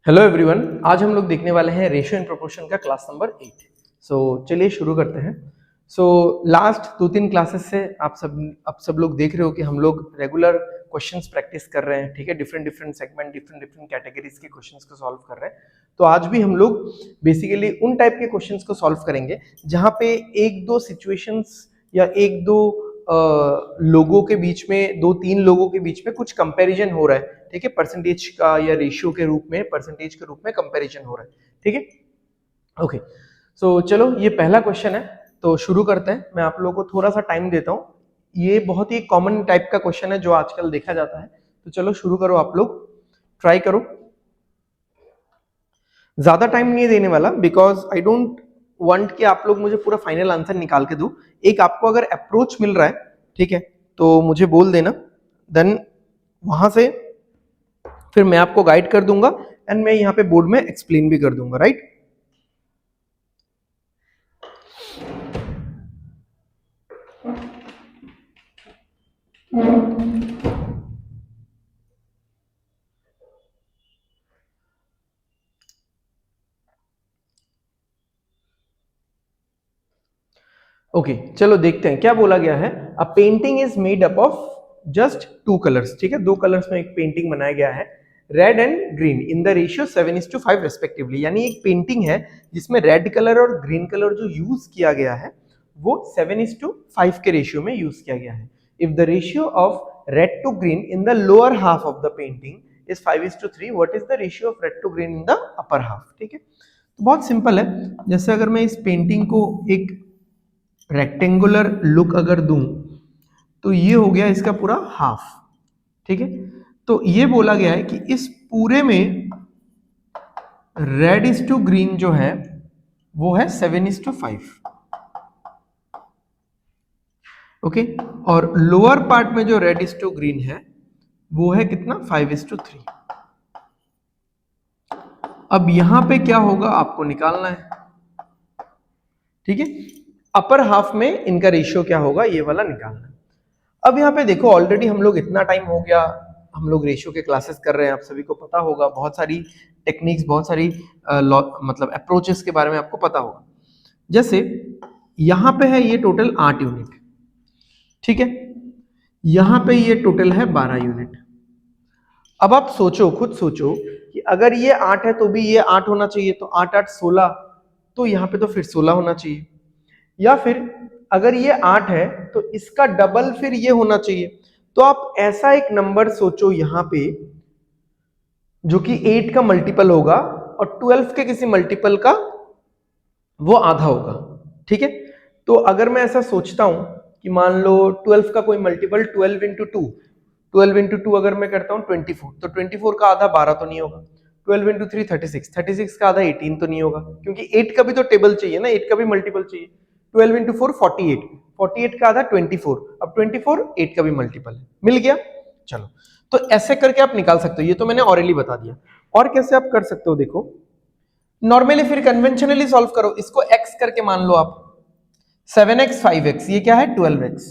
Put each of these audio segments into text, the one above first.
Hello everyone, आज हम लोग देखने वाले हैं रेशियो एंड प्रोपोर्शन का क्लास नंबर 8। चलिए शुरू करते हैं। लास्ट 2-3 क्लासेस से आप सब लोग देख रहे हो कि हम लोग रेगुलर क्वेश्चंस प्रैक्टिस कर रहे हैं। ठीक है, डिफरेंट सेगमेंट, डिफरेंट कैटेगरीज के क्वेश्चंस को सॉल्व कर रहे हैं। तो आज भी हम लोग बेसिकली उन टाइप के क्वेश्चंस को सॉल्व करेंगे जहां पे एक दो सिचुएशंस या एक दो लोगों के बीच में, 2-3 लोगों के बीच में कुछ कंपैरिजन हो रहा है। ठीक है, परसेंटेज का या रेशियो के रूप में, परसेंटेज के रूप में कंपैरिजन हो रहा है। ठीक है, ओके। चलो ये पहला क्वेश्चन है, तो शुरू करते हैं। मैं आप लोगों को थोड़ा सा टाइम देता हूं। ये बहुत ही कॉमन टाइप का क्वेश्चन है जो आजकल देखा जाता है। तो चलो शुरू करो, आप लोग ट्राई करो। ज्यादा टाइम नहीं देने वाला, बिकॉज आई डोंट वांट कि आप लोग मुझे पूरा फाइनल आंसर निकाल के दो। एक आपको अगर अप्रोच मिल रहा है, ठीक है, तो मुझे बोल देना, देन वहां से फिर मैं आपको गाइड कर दूंगा एंड मैं यहाँ पे बोर्ड में एक्सप्लेन भी कर दूंगा, राइट। ओके, चलो देखते हैं क्या बोला गया है। अ painting is made up of just 2 colours. ठीक है, 2 कलर्स में एक पेंटिंग बनाया गया है, red and green, in the ratio 7:5 respectively. यानी एक पेंटिंग है जिसमें रेड कलर और ग्रीन कलर जो यूज किया गया है वो 7:5 के रेशियो में यूज किया गया है। If the ratio of red to green in the lower half of the painting is 5:3, what is the ratio of red to green in the upper half. ठीक है, तो बहुत सिंपल है। जैसे अगर मैं इस पेंटिंग को एक रेक्टेंगुलर लुक अगर दूं तो ये हो गया इसका पूरा हाफ। ठीक है, तो ये बोला गया है कि इस पूरे में रेड इज टू ग्रीन जो है वो है 7:5। ओके, और लोअर पार्ट में जो रेड इज टू ग्रीन है वो है कितना, 5:3। अब यहां पे क्या होगा आपको निकालना है। ठीक है, अपर हाफ में इनका रेशियो क्या होगा ये वाला निकालना है। अब यहाँ पे देखो, ऑलरेडी हम लोग इतना टाइम हो गया, हम लोग रेशियो के क्लासेस कर रहे हैं। आप सभी को पता होगा, बहुत सारी टेक्निक्स, बहुत सारी मतलब अप्रोचेस के बारे में आपको पता होगा। जैसे यहाँ पे है ये टोटल 8 यूनिट। ठीक है, यहाँ पे ये टोटल है 12 यूनिट। अब आप सोचो, खुद सोचो कि अगर ये 8 है तो भी ये 8 होना चाहिए, तो 8 8 16, तो यहाँ पे तो फिर 16 होना चाहिए। या फिर अगर ये 8 है तो इसका डबल फिर ये होना चाहिए। तो आप ऐसा एक नंबर सोचो यहाँ पे जो कि 8 का मल्टीपल होगा और 12 के किसी मल्टीपल का वो आधा होगा। ठीक है, तो अगर मैं ऐसा सोचता हूं कि मान लो 12 का कोई मल्टीपल 12 इंटू 2, 12 इंटू 2 अगर मैं करता हूं 24, तो 24 का आधा 12 तो नहीं होगा। 12 इंटू 3 36, 36 का आधा 18 तो नहीं होगा, क्योंकि 8 का भी तो टेबल चाहिए ना, 8 का भी मल्टीपल चाहिए। 12 इंटू 4 48, 48 का आधा 24, अब 24 8 का भी मल्टीपल है, मिल गया। चलो, तो ऐसे करके आप निकाल सकते हो। ये तो मैंने ऑरेली बता दिया। और कैसे आप कर सकते हो, देखो नॉर्मली फिर कन्वेंशनली सॉल्व करो। इसको x करके मान लो आप, 7x 5x, ये क्या है 12x।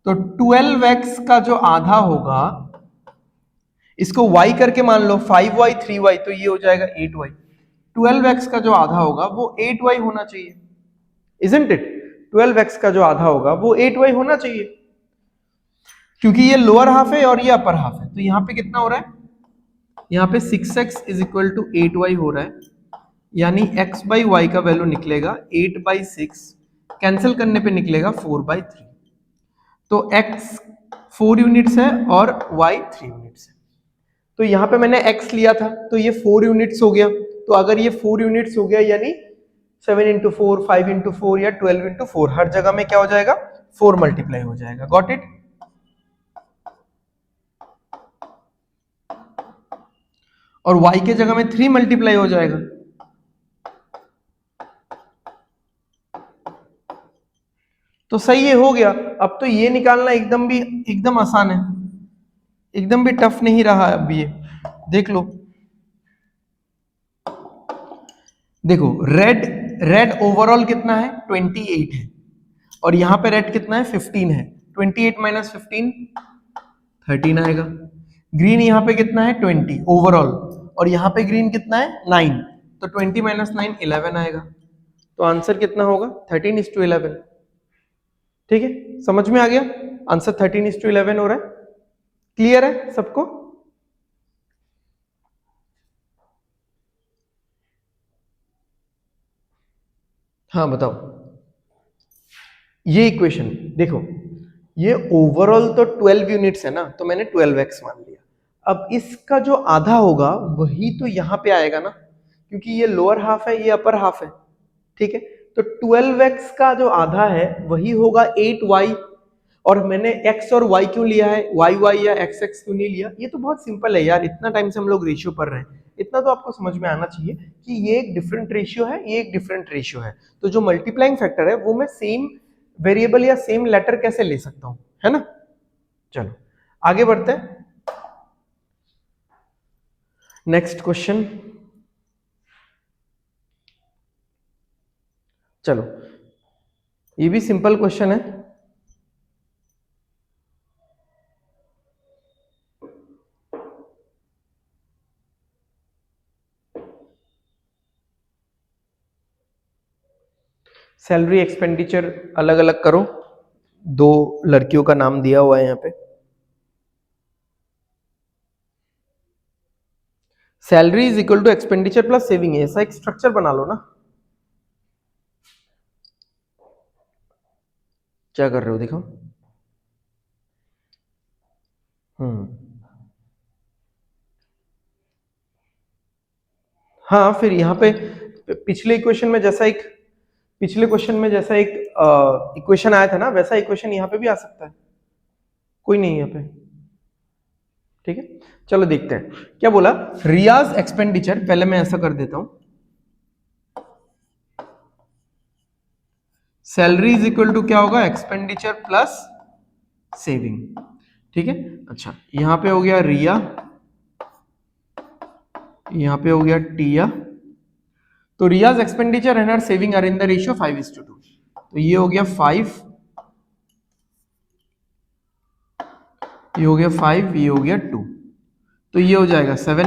तो 12x का जो आधा होगा, इसको y करके मान लो, 5y 3y, तो ये हो जाएगा 8y। 12x का जो आधा होगा वो 8y होना चाहिए, इजंट इट। 12x का जो आधा होगा वो 8y होना चाहिए, क्योंकि ये लोअर हाफ है और ये अपर हाफ है। तो यहाँ पे कितना हो रहा है, यहाँ पे 6x is equal to 8y हो रहा है। यानी x बाई वाई का वैल्यू निकलेगा 8/6, कैंसिल करने पे निकलेगा 4/3। तो x 4 यूनिट्स है और y 3 यूनिट्स है। तो यहाँ पे मैंने x लिया था तो ये 4 यूनिट्स हो गया। तो अगर ये 4 यूनिट्स हो गया यानी 7 इंटू 4, 5 इंटू 4 या 12 इंटू 4, हर जगह में क्या हो जाएगा, 4 मल्टीप्लाई हो जाएगा। Got it. और y के जगह में 3 मल्टीप्लाई हो जाएगा। तो सही है, हो गया। अब तो ये निकालना एकदम आसान है, एकदम भी टफ नहीं रहा। अब ये देख लो, देखो रेड ओवरऑल कितना है 28 है, और यहां पे रेड कितना है 15 है। 28 माइनस 15 13 आएगा। ग्रीन यहां पे कितना है 20 ओवरऑल, और यहाँ पे ग्रीन कितना है 9, तो 20 माइनस 9 11 आएगा। तो आंसर कितना होगा 13:11। ठीक है, समझ में आ गया, आंसर 13:11 हो रहा है। क्लियर है सबको? हाँ बताओ। ये इक्वेशन देखो, ये ओवरऑल तो 12 यूनिट्स है ना, तो मैंने 12x मान लिया। अब इसका जो आधा होगा वही तो यहाँ पे आएगा ना, क्योंकि ये लोअर हाफ है, ये अपर हाफ है। ठीक है, तो 12x का जो आधा है वही होगा 8y। और मैंने x और y क्यों लिया है, y या x क्यों नहीं लिया? ये तो बहुत सिंपल है यार, इतना टाइम से हम लोग रेशियो पढ़ रहे हैं, इतना तो आपको समझ में आना चाहिए कि ये एक डिफरेंट रेशियो है, ये एक डिफरेंट रेशियो है। तो जो मल्टीप्लाइंग फैक्टर है वो मैं सेम वेरिएबल या सेम लेटर कैसे ले सकता हूं, है ना। चलो आगे बढ़ते हैं, नेक्स्ट क्वेश्चन। चलो ये भी सिंपल क्वेश्चन है। सैलरी एक्सपेंडिचर अलग अलग करो, दो लड़कियों का नाम दिया हुआ है यहाँ पे। Salary is equal to expenditure plus saving है, ऐसा एक स्ट्रक्चर बना लो ना। क्या कर रहे हो देखो। हाँ फिर यहाँ पे पिछले इक्वेशन में जैसा एक इक्वेशन आया था ना, वैसा इक्वेशन यहाँ पे भी आ सकता है, कोई नहीं यहाँ पे। ठीक है, चलो देखते हैं क्या बोला। रियाज एक्सपेंडिचर, पहले मैं ऐसा कर देता हूं, सैलरी इज इक्वल टू क्या होगा, एक्सपेंडिचर प्लस सेविंग। ठीक है, अच्छा यहां पे हो गया रिया, यहां पे हो गया टिया। तो Riya's expenditure and saving are in the ratio 5:2। तो ये हो गया 5, ये हो गया 5, ये हो गया 2, तो ये हो जाएगा 7।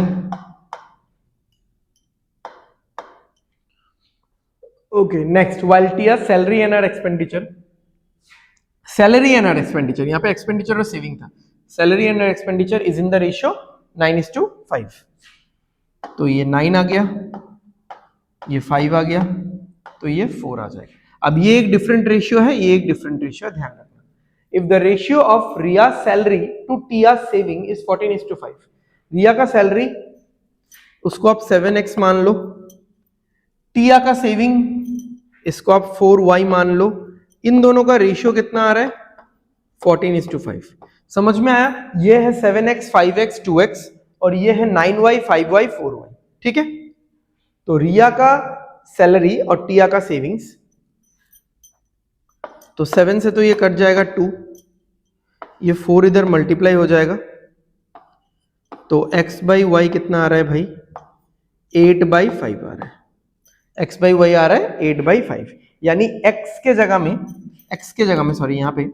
Okay next, while Tia salary and expenditure, salary and expenditure, यहाँ पे एक्सपेंडिचर और सेविंग था, salary and expenditure is in the ratio 9:5। तो ये 9 आ गया, ये 5 आ गया, तो ये 4 आ जाएगा। अब ये एक डिफरेंट रेशियो है, ये एक डिफरेंट रेशियो है, ध्यान रखना। If the ratio of Riya salary to Tia saving is 14:5, Riya का सैलरी उसको आप 7x मान लो, टिया का सेविंग इसको आप 4y मान लो, इन दोनों का रेशियो कितना आ रहा है 14:5। समझ में आया? ये है 7x 5x 2x और ये है 9y 5y 4y। ठीक है, तो रिया का सैलरी और टिया का सेविंग्स, तो 7 से तो ये कट जाएगा 2, ये 4 इधर मल्टीप्लाई हो जाएगा, तो x बाई वाई कितना आ रहा है भाई 8/5 आ रहा है, x बाई वाई आ रहा है 8/5। यानी x के जगह में सॉरी यहाँ पे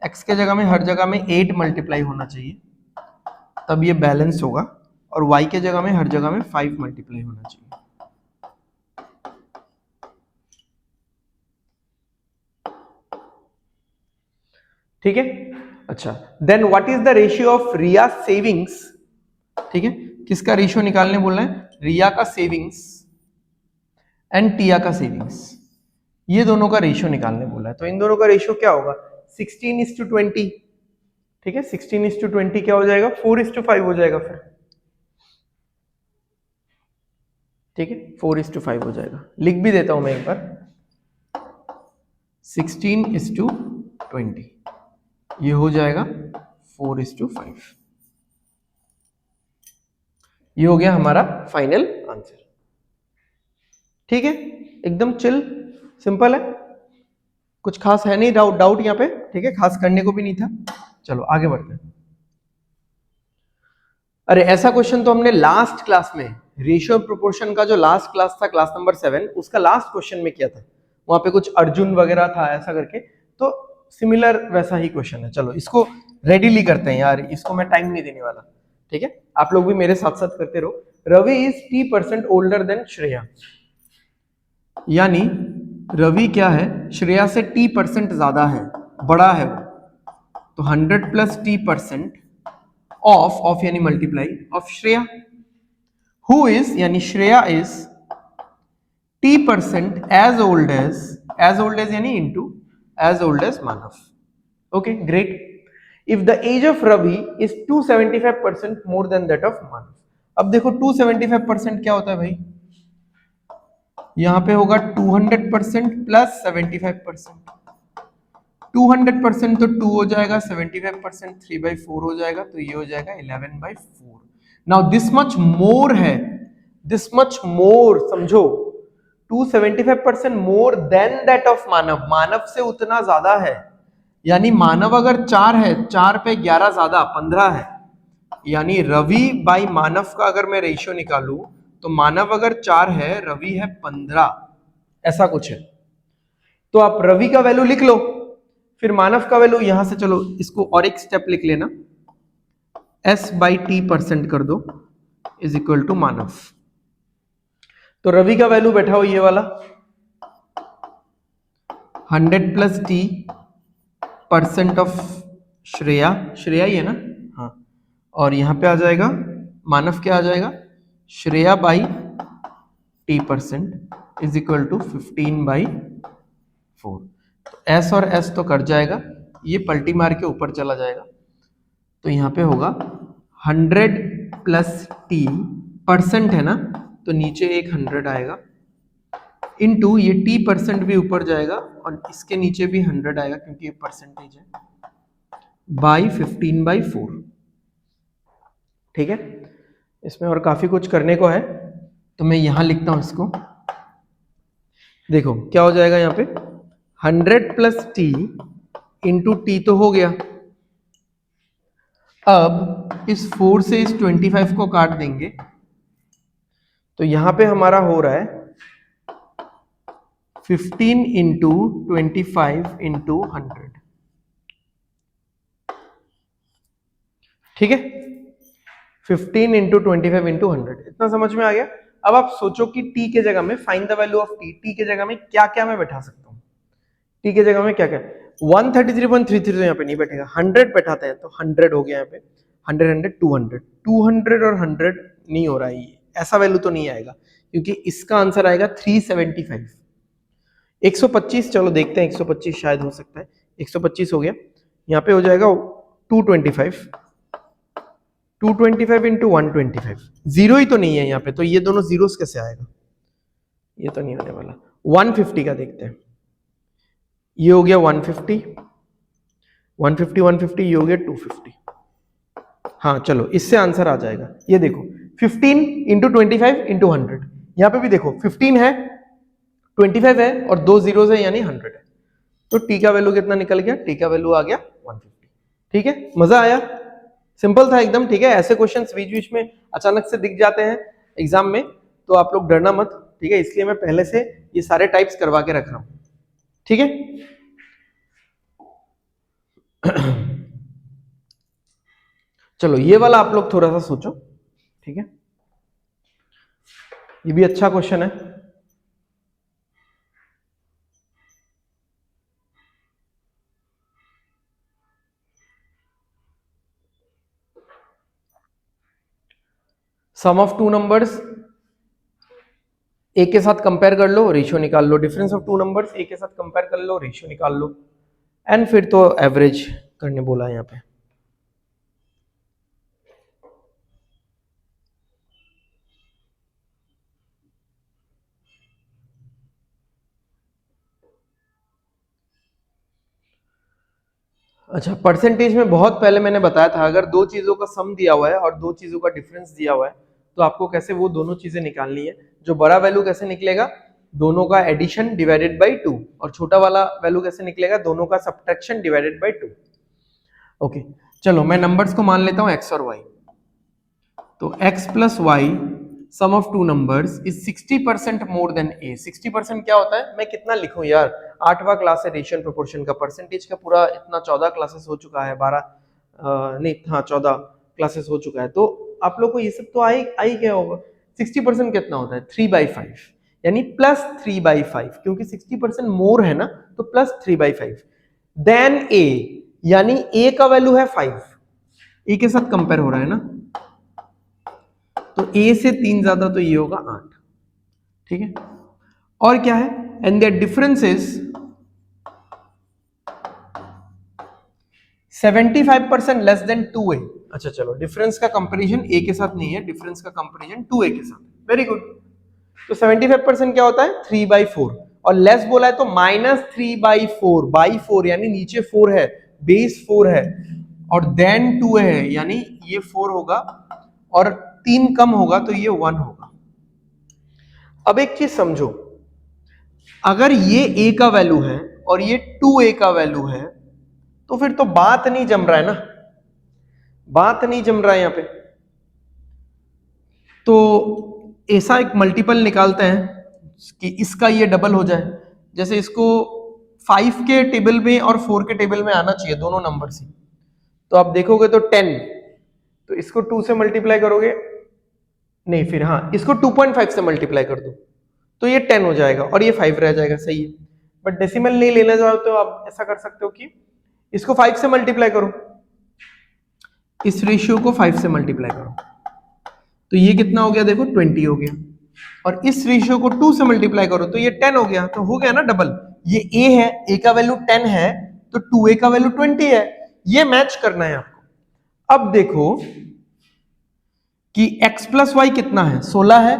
x के जगह में हर जगह में 8 मल्टीप्लाई होना चाहिए, तब ये बैलेंस होगा, और y के जगह में हर जगह में 5 मल्टीप्लाई होना चाहिए। ठीक है, अच्छा then what is the ratio of Riya savings. ठीक है, किसका रेशियो निकालने बोलना है, रिया का सेविंग्स एंड टिया का सेविंग्स, ये दोनों का रेशियो निकालने बोला है। तो इन दोनों का रेशियो क्या होगा 16:20। ठीक है, 16:20 क्या हो जाएगा 4:5 हो जाएगा फिर। ठीक है, 4:5 हो जाएगा, लिख भी देता हूं मैं एक बार, 16:20 ये हो जाएगा 4:5। ये हो गया हमारा फाइनल आंसर। ठीक है, एकदम चिल सिंपल है, कुछ खास है नहीं, डाउट यहाँ पे। ठीक है, खास करने को भी नहीं था। चलो आगे बढ़ते हैं। अरे ऐसा क्वेश्चन तो हमने लास्ट क्लास में, रेशियो प्रोपोर्शन का जो लास्ट क्लास था, क्लास नंबर 7, उसका लास्ट क्वेश्चन में किया था, वहां पे कुछ अर्जुन वगैरह था ऐसा करके, तो सिमिलर वैसा ही क्वेश्चन है। चलो इसको रेडीली करते हैं यार, इसको मैं टाइम नहीं देने वाला। ठीक है, आप लोग भी मेरे साथ साथ करते रहो, Ravi is T% older than Shreya, यानी रवि क्या है, श्रेया से T% ज्यादा है, बड़ा है वो, तो 100 प्लस T% ऑफ यानी multiply of Shreya, who is यानी Shreya is T% age old age यानी into age old age Manav. Okay great. If the age of Ravi is 275% more than that of Manav. अब देखो 275% क्या होता है भाई, यहां पे होगा 200% प्लस 75%. 200% तो 2 हो जाएगा, 75% 3/4 हो जाएगा, तो ये हो जाएगा 11/4. नाउ दिस मच मोर है, दिस मच मोर, समझो 275% मोर देन दैट ऑफ मानव, मानव से उतना ज्यादा है, यानी मानव अगर 4 है, 4 पे 11 ज्यादा 15 है, यानी रवि बाई मानव का अगर मैं रेशियो निकालूं तो मानव अगर 4 है, रवि है 15, ऐसा कुछ है. तो आप रवि का वैल्यू लिख लो, फिर मानव का वैल्यू यहां से, चलो इसको और एक स्टेप लिख लेना, S/T% कर दो इज इक्वल टू मानव. तो रवि का वैल्यू बैठा हो ये वाला 100 plus T% of Shreya, Shreya ही है ना, हाँ, और यहां पे आ जाएगा मानव, क्या आ जाएगा, Shreya by T% is equal to 15/4. तो S और S तो कट जाएगा, ये पलटी मार के ऊपर चला जाएगा, तो यहां पे होगा 100 प्लस T% है ना, तो नीचे एक 100 आएगा, इनटू ये T% भी ऊपर जाएगा और इसके नीचे भी 100 आएगा क्योंकि ये परसेंटेज है, बाई 15/4. ठीक है, इसमें और काफी कुछ करने को है, तो मैं यहां लिखता हूं इसको. देखो क्या हो जाएगा यहां पे, 100 प्लस T इंटू T तो हो गया, अब इस 4 से इस 25 को काट देंगे, तो यहां पे हमारा हो रहा है 15 इंटू 25 इंटू 100. ठीक है, 15 इंटू 25 इंटू 100, इतना समझ में आ गया. अब आप सोचो कि T के जगह में find the value of T, T के जगह में क्या क्या मैं बैठा सकता हूं, T के जगह में क्या क्या, 133.33 तो यहाँ पे नहीं बैठेगा, 100 बैठाते हैं तो 100 हो गया यहाँ पे, 100 200 और 100 नहीं हो रहा है, ये ऐसा वैल्यू तो नहीं आएगा, क्योंकि इसका आंसर आएगा 375. 125, चलो देखते हैं 125 शायद हो सकता है, 125 हो गया, यहाँ पे हो जाएगा 225 इंटू 125, जीरो ही तो नहीं है यहाँ पे, तो ये दोनों जीरोस कैसे आएगा, ये तो नहीं होने वाला. 150 का देखते हैं, ये हो गया 150, 150 ये हो गया 250. हाँ चलो इससे आंसर आ जाएगा, ये देखो 15 इंटू 25 इंटू 100, यहाँ पे भी देखो 15 है, 25 है और 2 जीरोस है यानी 100 है, तो T का वैल्यू कितना निकल गया, T का वैल्यू आ गया 150. ठीक है, मजा आया, सिंपल था एकदम. ठीक है, ऐसे क्वेश्चंस बीच बीच में अचानक से दिख जाते हैं एग्जाम में, तो आप लोग डरना मत. ठीक है, इसलिए मैं पहले से ये सारे टाइप्स करवा के रख रहा हूं. ठीक है, चलो ये वाला आप लोग थोड़ा सा सोचो. ठीक है, ये भी अच्छा क्वेश्चन है. सम ऑफ टू नंबर्स, एक के साथ कंपेयर कर लो, रेशियो निकाल लो, डिफरेंस ऑफ टू नंबर्स एक के साथ कंपेयर कर लो, रेशियो निकाल लो, एंड फिर तो एवरेज करने बोला है यहाँ पे. अच्छा, परसेंटेज में बहुत पहले मैंने बताया था, अगर दो चीजों का सम दिया हुआ है और दो चीजों का डिफरेंस दिया हुआ है, तो आपको कैसे वो दोनों चीजें निकालनी है. जो बड़ा वैल्यू कैसे निकलेगा, दोनों का एडिशन डिवाइडेड बाई 2, और छोटा वाला वैल्यू कैसे निकलेगा, दोनों का सब्ट्रैक्शन डिवाइडेड बाई 2. ओके, चलो मैं नंबर्स को मान लेता हूं x और y. तो x plus y sum of two numbers is 60% more than a. 60% क्या होता है, मैं कितना लिखूं यार, 8वां क्लास है रेशियो प्रोपोर्शन का, परसेंटेज का पूरा इतना 14 क्लासेस हो चुका है, 12 नहीं हाँ 14 क्लासेस हो चुका है, तो आप लोग को ये सब तो आ ही गया होगा. 60% कितना होता है 3/5, यानी +3/5, क्योंकि 60% मोर है ना, तो +3/5 देन ए, यानी ए का वैल्यू है 5, ए के साथ कंपेयर हो रहा है ना, तो ए से 3 ज्यादा तो ये होगा 8, ठीक है। और क्या है, and the difference is 75% less than 2a। अच्छा चलो, डिफरेंस का कंपैरिजन a के साथ नहीं है, डिफरेंस का कंपैरिजन 2a के साथ, वेरी गुड। तो 75% क्या होता है 3/4, और लेस बोला है तो -3/4, बाई 4 यानी नीचे 4 है, बेस 4 है, और देन 2a है, यानी ये 4 होगा और 3 कम होगा तो ये 1 होगा। अब एक चीज समझो, अगर ये a का वैल्यू है और ये 2a का वैल्यू है, तो फिर तो बात नहीं जम रहा है ना, बात नहीं जम रहा है यहां पे। तो ऐसा एक मल्टीपल निकालते हैं कि इसका ये डबल हो जाए, जैसे इसको 5 के टेबल में और 4 के टेबल में आना चाहिए दोनों नंबर से, तो आप देखोगे तो 10, तो इसको 2 से मल्टीप्लाई करोगे, नहीं फिर हाँ इसको 2.5 से मल्टीप्लाई कर दो तो ये 10 हो जाएगा और ये 5 रह जाएगा, सही है। बट डेसिमल नहीं लेना चाहो तो आप ऐसा कर सकते हो कि इसको 5 से मल्टीप्लाई करो, इस रेशियो को 5 से मल्टीप्लाई करो, तो ये कितना हो गया देखो 20 हो गया, और इस रेशियो को 2 से मल्टीप्लाई करो तो ये 10 हो गया, तो हो गया ना डबल। ये a है, a का वैल्यू 10 है तो 2a का वैल्यू 20 है, ये मैच करना है आपको। अब देखो कि x प्लस वाई कितना है 16 है,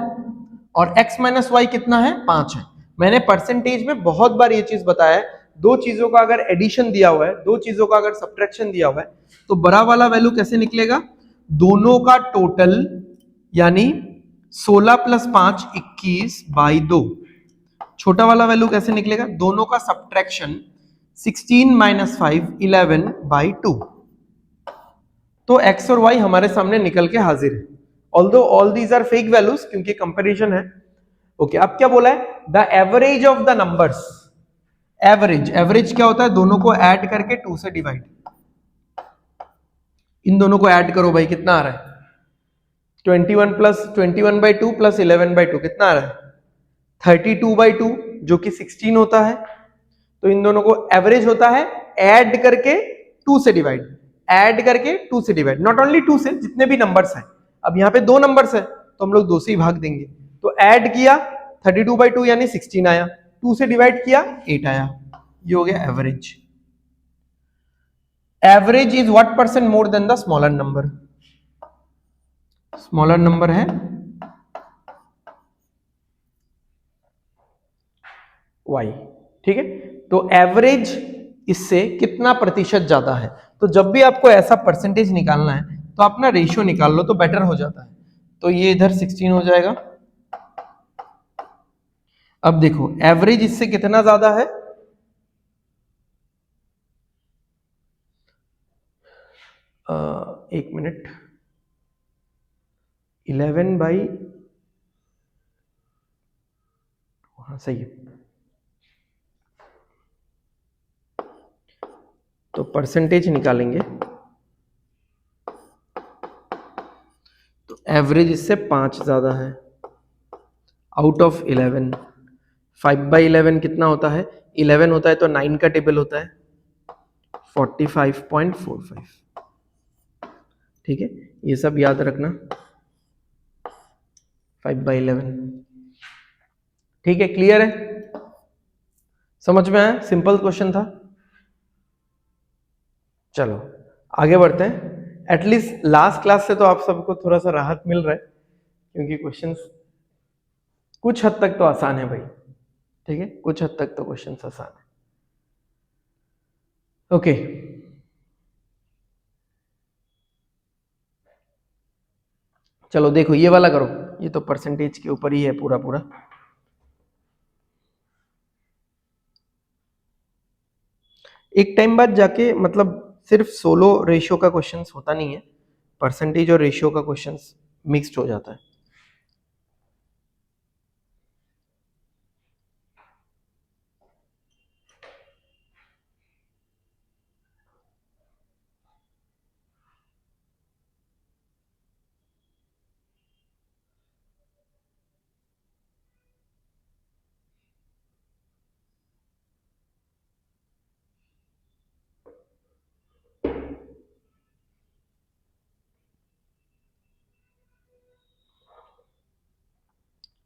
और x माइनस वाई कितना है 5 है। मैंने परसेंटेज में बहुत बार ये चीज बताया है, दो चीजों का अगर एडिशन दिया हुआ है, दो चीजों का अगर सब्ट्रैक्शन दिया हुआ है, तो बड़ा वाला वैल्यू कैसे निकलेगा, दोनों का टोटल, यानी 16 + 5 21/2। छोटा वाला वैल्यू कैसे निकलेगा, दोनों का सब्ट्रैक्शन 16 - 5 11/2। तो x और y हमारे सामने निकल के हाजिर है, although all these are fake values क्योंकि कंपैरिजन है। ओके, अब क्या बोला है, the average of the numbers. Average, average क्या होता है, दोनों को ऐड करके 2 से डिवाइड, इन दोनों को ऐड करो भाई, कितना आ रहा है 21 + 21/2 + 11/2 कितना आ रहा है 32/2, जो कि 16 होता है। तो इन दोनों को एवरेज होता है ऐड करके 2 से डिवाइड, ऐड करके 2 से डिवाइड, नॉट ओनली 2 से, जितने भी नंबर्स हैं। अब यहाँ पे दो नंबर्स है तो हम लोग 2 से ही भाग देंगे, तो ऐड किया 32/2 यानी 16 आया, 2 से डिवाइड किया 8 आया, ये हो गया average. Average is what percent more than the smaller number, smaller number है y, ठीक है। तो एवरेज इससे कितना प्रतिशत ज्यादा है, तो जब भी आपको ऐसा परसेंटेज निकालना है तो आप ना रेशियो निकाल लो तो बेटर हो जाता है। तो ये इधर 16 हो जाएगा। अब देखो एवरेज इससे कितना ज्यादा है, एक मिनट, 11/, हाँ सही है। तो परसेंटेज निकालेंगे तो एवरेज इससे 5 ज्यादा है, आउट ऑफ 11। 5/11 कितना होता है, 11 होता है तो 9 का टेबल होता है 45.45, ठीक है, ये सब याद रखना। 5/11, ठीक है, क्लियर है, समझ में आया, सिंपल क्वेश्चन था। चलो आगे बढ़ते हैं, एटलीस्ट लास्ट क्लास से तो आप सबको थोड़ा सा राहत मिल रहा है क्योंकि क्वेश्चंस कुछ हद तक तो आसान है भाई, ठीक है, कुछ हद तक तो क्वेश्चंस आसान है। ओके, चलो देखो ये वाला करो, ये तो परसेंटेज के ऊपर ही है पूरा पूरा। एक टाइम बाद जाके मतलब सिर्फ सोलो रेशियो का क्वेश्चंस होता नहीं है, परसेंटेज और रेशियो का क्वेश्चंस मिक्स्ड हो जाता है।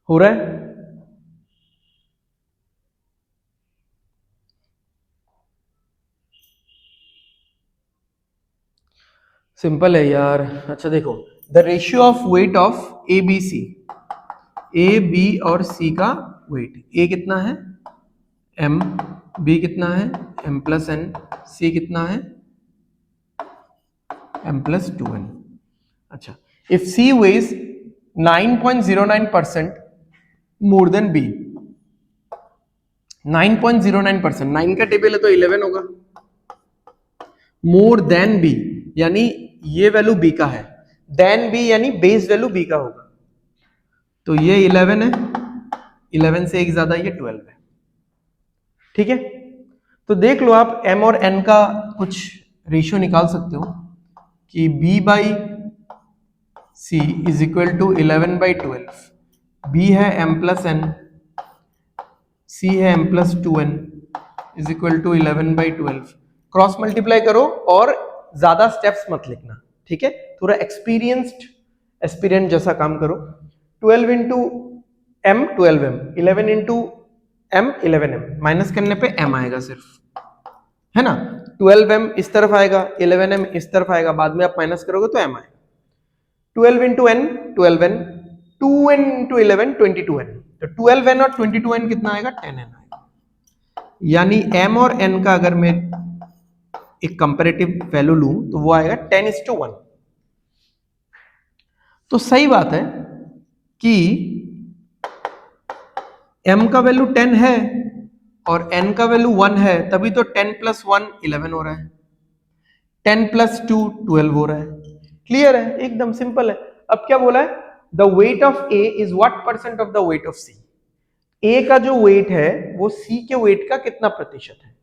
हो रहा है? सिंपल है यार। अच्छा देखो, the ratio of weight of A B C, A B और सी का वेट, ए कितना है m, b कितना है m प्लस n, c कितना है m प्लस 2n। अच्छा, if c weighs 9.09% more than b, 9.09%, 9 का टेबल है तो 11 होगा, मोर देन b यानी ये वैल्यू b का है, देन b यानी बेस वैल्यू b का होगा, तो ये 11 है, 11 से एक ज्यादा ये 12 है। ठीक है, तो देख लो आप m और n का कुछ रेशियो निकाल सकते हो कि b by C is equal to 11 by 12, b है m प्लस n, c है m प्लस 2n is equal to 11 by 12, cross multiply करो और ज्यादा स्टेप्स मत लिखना, ठीक है, थोड़ा एक्सपीरियंट जैसा काम करो। 12 into m 12m, 11 into m 11m, minus करने पे m आएगा सिर्फ, है ना, 12m इस तरफ आएगा, 11m इस तरफ आएगा, बाद में आप माइनस करोगे तो m आएगा। 12 into n 12n, 2n into 11 22n, तो 12n और 22n कितना आएगा 10n आएगा, यानी m और n का अगर मैं एक कंपैरेटिव वैल्यू लूं तो वो आएगा 10:1। तो सही बात है कि m का वैल्यू 10 है और n का वैल्यू 1 है, तभी तो 10 प्लस 1 11 हो रहा है, 10 प्लस 2 12 हो रहा है। क्लियर है, एकदम सिंपल है। अब क्या बोला है, the weight of a is what percent of the weight of c, a का जो वेट है वो c के वेट का कितना प्रतिशत है,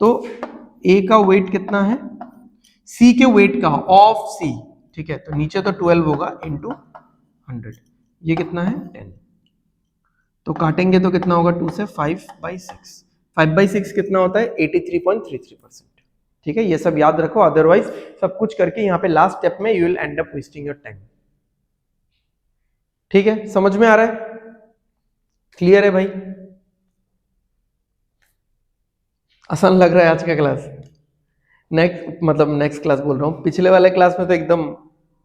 तो a का वेट कितना है c के वेट का ऑफ c, ठीक है, तो नीचे तो 12 होगा इंटू 100, ये कितना है 10, तो काटेंगे तो कितना होगा 2 से 5/6, 5/6 कितना होता है 83.33%। ठीक है, ये सब याद रखो, अदरवाइज सब कुछ करके यहाँ पे लास्ट स्टेप में you will and up wasting your time. ठीक है, समझ में आ रहा है, क्लियर है भाई, आसान लग रहा है आज का क्लास? नेक्स्ट क्लास बोल रहा हूँ, पिछले वाले क्लास में तो एकदम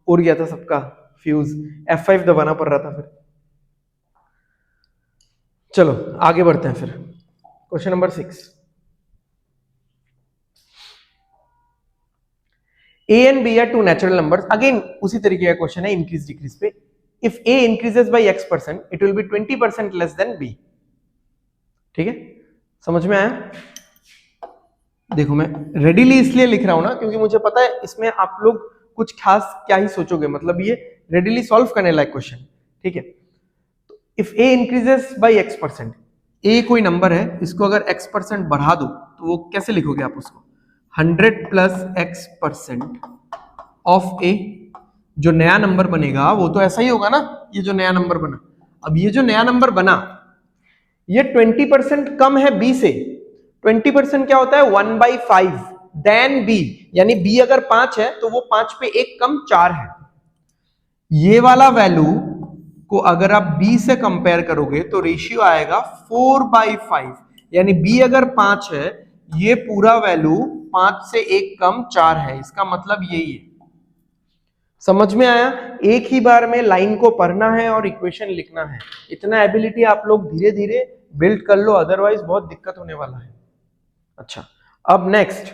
उड़ गया था सबका फ्यूज, F5 दबाना पड़ रहा था फिर। चलो आगे बढ़ते हैं फिर, question number 6, a and b are two natural numbers, again उसी तरीके का क्वेश्चन है इंक्रीज डिक्रीज पे। If a increases by x%, it will be 20% less than b। ठीक है, समझ में आया? देखो मैं रेडीली इसलिए लिख रहा हूं ना क्योंकि मुझे पता है इसमें आप लोग कुछ खास क्या ही सोचोगे, मतलब ये रेडीली सॉल्व करने लायक क्वेश्चन। ठीक है, तो if a increases by x%, a कोई नंबर है, इसको अगर x% बढ़ा दो तो वो कैसे लिखोगे आप उसको, 100 प्लस x% ऑफ a, जो नया नंबर बनेगा वो तो ऐसा ही होगा ना, ये जो नया नंबर बना, अब ये जो नया नंबर बना ये 20% कम है b से, 20% क्या होता है 1/5 देन b, यानी b अगर 5 है तो वो 5 पे 1 कम 4 है, ये वाला वैल्यू को अगर आप b से कंपेयर करोगे तो रेशियो आएगा 4/5, यानी b अगर 5 है ये पूरा वैल्यू 5 से 1 कम 4 है, इसका मतलब यही है। समझ में आया? एक ही बार में लाइन को पढ़ना है और इक्वेशन लिखना है, इतना एबिलिटी आप लोग धीरे धीरे बिल्ड कर लो, अदरवाइज बहुत दिक्कत होने वाला है। अच्छा, अब next,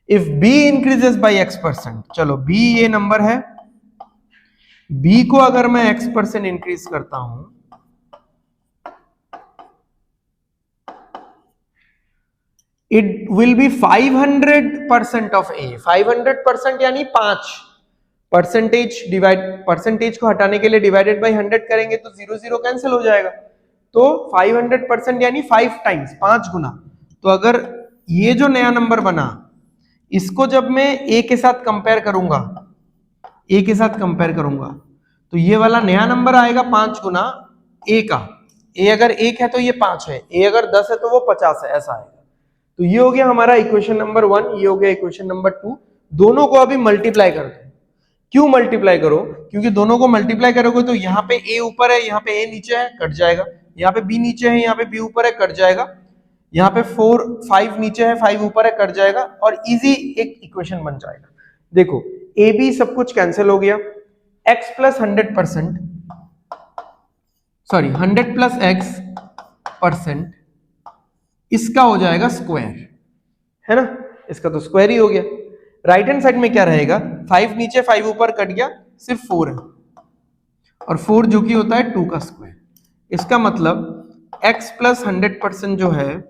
if b increases bye x%, चलो b ये नंबर है, b को अगर मैं x% इंक्रीज करता हूं it will be 500% of a, 500% यानी 5 परसेंटेज को हटाने के लिए डिवाइडेड बाय 100 करेंगे तो 0 0 कैंसिल हो जाएगा, तो 500% यानी 5 टाइम्स, 5 गुना। तो अगर ये जो नया नंबर बना इसको जब मैं a के साथ कंपेयर करूंगा, a के साथ कंपेयर करूंगा तो ये वाला नया नंबर आएगा 5 गुना a का, a अगर 1 है तो ये 5 है, a अगर 10 है तो वो 50 है, ऐसा आएगा। तो ये हो गया हमारा इक्वेशन नंबर 1, ये हो गया इक्वेशन नंबर 2, दोनों को अभी मल्टीप्लाई कर दो, क्यों मल्टीप्लाई करो? क्योंकि दोनों को मल्टीप्लाई करोगे तो यहाँ पे a ऊपर है, यहाँ पे a नीचे है, कट जाएगा। यहाँ पे b नीचे है, यहाँ पे b ऊपर है, कट जाएगा। यहाँ पे 5 नीचे है, 5 ऊपर है, कट जाएगा और इजी एक इक्वेशन बन जाएगा। देखो a b सब कुछ कैंसिल हो गया, x plus 100%, sorry 100 plus x percent, इसका हो जाएगा स्क्वायर, है ना, इसका तो स्क्वायर ही हो गया। राइट हैंड साइड में क्या रहेगा, 5 नीचे 5 ऊपर कट गया, सिर्फ 4 है, और 4 जो कि होता है 2 का स्क्वायर। इसका मतलब x प्लस 100% जो है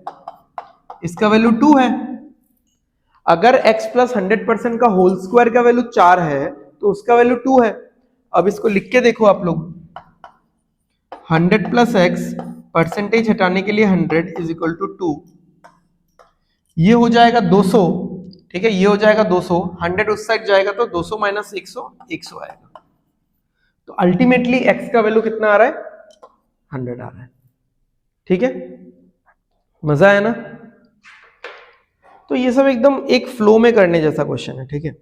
इसका वैल्यू 2 है। अगर x प्लस 100% का होल स्क्वायर का वैल्यू 4 है तो उसका वैल्यू 2 है। अब इसको लिख के देखो आप लोग, 100 प्लस x, परसेंटेज हटाने के लिए 100 इज इक्वल टू 2, ये हो जाएगा 200, ठीक है, ये हो जाएगा 200, 100 उस साइड जाएगा तो 200 माइनस 100 100 आएगा। तो अल्टीमेटली x का वैल्यू कितना आ रहा है, 100 आ रहा है। ठीक है, मजा आया ना? तो ये सब एकदम एक फ्लो में करने जैसा क्वेश्चन है। ठीक है,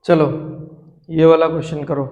चलो ये वाला क्वेश्चन करो।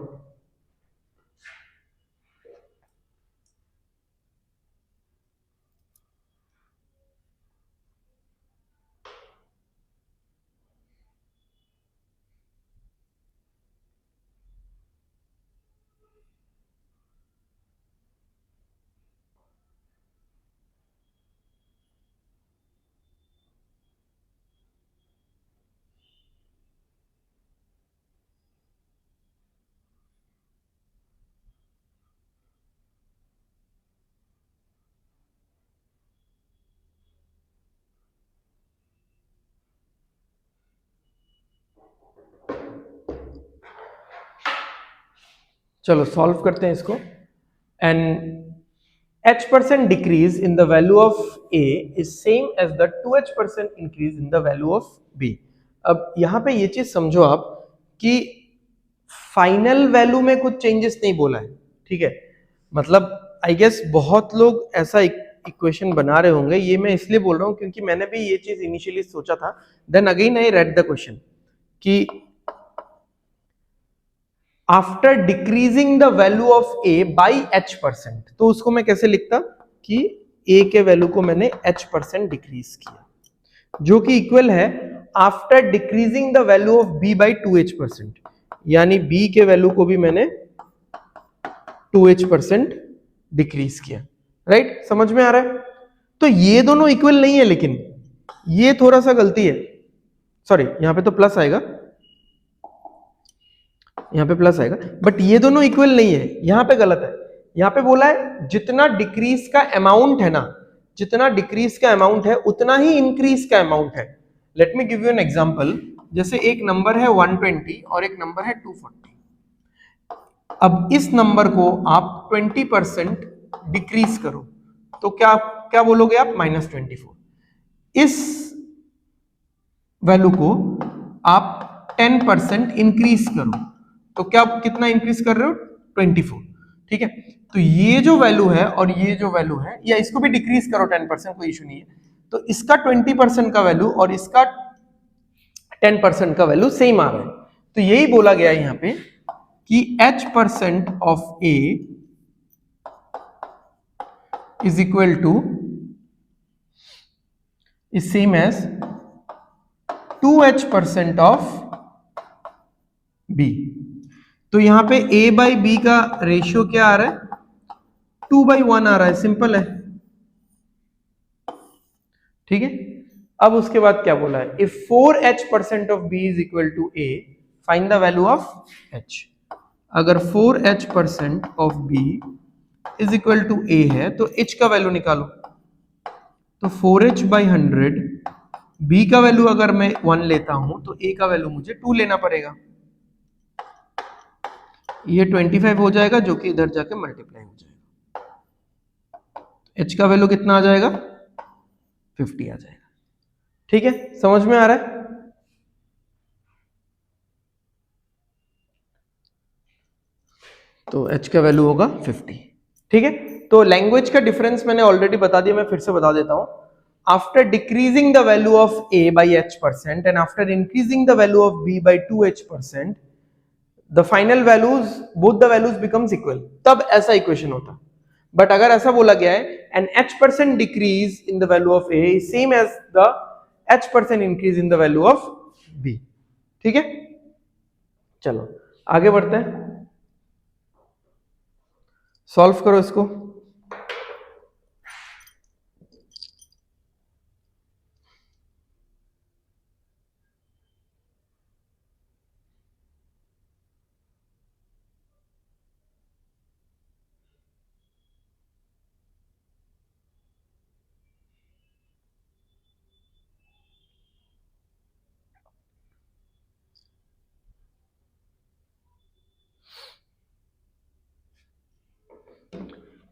चलो सॉल्व करते हैं इसको। And h% decrease in the value of a is same as the 2h% increase in the value of b। अब यहां पे ये चीज समझो आप कि फाइनल वैल्यू में कुछ चेंजेस नहीं बोला है। ठीक है, मतलब आई गेस बहुत लोग ऐसा इक्वेशन बना रहे होंगे, ये मैं इसलिए बोल रहा हूं क्योंकि मैंने भी ये चीज इनिशियली सोचा था, then again I read the question कि after decreasing the value of a by h%, तो उसको मैं कैसे लिखता कि a के वैल्यू को मैंने h% डिक्रीज किया, जो कि इक्वल है after decreasing the value of b by 2h%, यानी b के वैल्यू को भी मैंने 2h% डिक्रीज किया। राइट, समझ में आ रहा है? तो ये दोनों इक्वल नहीं है, लेकिन ये थोड़ा सा गलती है, सॉरी यहां पे तो प्लस आएगा, यहाँ पे प्लस आएगा, बट ये दोनों इक्वल नहीं है, यहाँ पे गलत है। यहाँ पे बोला है जितना डिक्रीज का अमाउंट है ना, जितना डिक्रीज का अमाउंट है उतना ही इंक्रीज का अमाउंट है। Let me give you an example, जैसे एक नंबर है 120 और एक नंबर है 240। अब इस नंबर को आप 20% डिक्रीज करो तो क्या क्या बोलोगे आप, -24। इस वैल्यू को आप 10% इंक्रीज करो तो क्या कितना इंक्रीज कर रहे हो, 24। ठीक है, तो ये जो वैल्यू है और ये जो वैल्यू है, या इसको भी डिक्रीज करो 10%, कोई इशू नहीं है, तो इसका 20% का वैल्यू और इसका 10% का वैल्यू सेम आ रहा है। तो यही बोला गया है यहां पे कि h% of a is equal to is same as 2h% of b। तो यहां पे a बाई बी का रेशियो क्या आ रहा है, 2/1 आ रहा है, सिंपल है। ठीक है, अब उसके बाद क्या बोला है, if 4h% of b is equal to a, find the value of h। अगर 4h% of b is equal to a है तो h का वैल्यू निकालो, तो 4h/100, b का वैल्यू अगर मैं 1 लेता हूं तो a का वैल्यू मुझे 2 लेना पड़ेगा। ये 25 हो जाएगा जो कि इधर जाके मल्टीप्लाई हो जाएगा। h का वैल्यू कितना आ जाएगा 50 आ जाएगा। ठीक है, समझ में आ रहा है? तो h का वैल्यू होगा 50। ठीक है, तो लैंग्वेज का डिफरेंस मैंने ऑलरेडी बता दिया, मैं फिर से बता देता हूं। After decreasing the value of a by h% and after increasing the value of b by 2h%, the final values both the values becomes equal, तब ऐसा इक्वेशन होता। बट अगर ऐसा बोला गया है an h% decrease in the value of a is same as the h% increase in the value of b। ठीक है, चलो आगे बढ़ते हैं, सॉल्व करो इसको।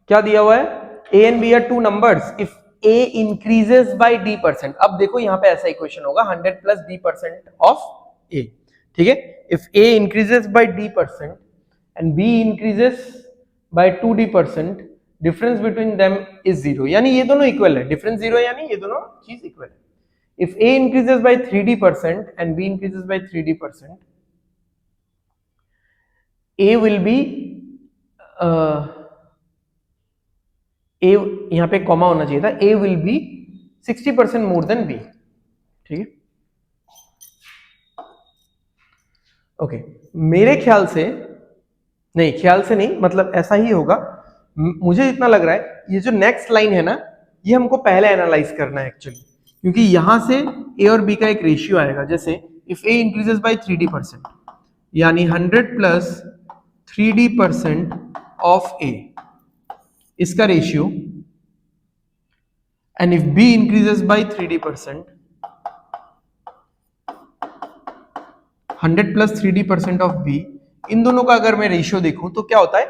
क्या दिया हुआ है, a and b are two numbers if a increases by d%। अब देखो यहां पे ऐसा इक्वेशन होगा 100 प्लस d% ऑफ a। ठीक है, if a increases by d% and b increases bye 2d%, difference between them is 0, यानी ये दोनों इक्वल है, डिफरेंस 0 यानी ये दोनों चीज इक्वल है। If a increases by 3d% and b increases by 3d%, a will be A, यहां पे कॉमा होना चाहिए था, A will be 60% more than B. ठीक है, ओके, मेरे ख्याल से नहीं, ख्याल से नहीं, मतलब ऐसा ही होगा, मुझे इतना लग रहा है ये जो नेक्स्ट लाइन है ना, ये हमको पहले एनालाइज करना है एक्चुअली, क्योंकि यहां से ए और बी का एक रेशियो आएगा। जैसे if A increases by 3d%, यानी 100 प्लस 3d% ऑफ ए, इसका ratio, and if b increases by 3d%, 100 plus 3d% of b, इन दोनों का अगर मैं रेशियो देखूं तो क्या होता है,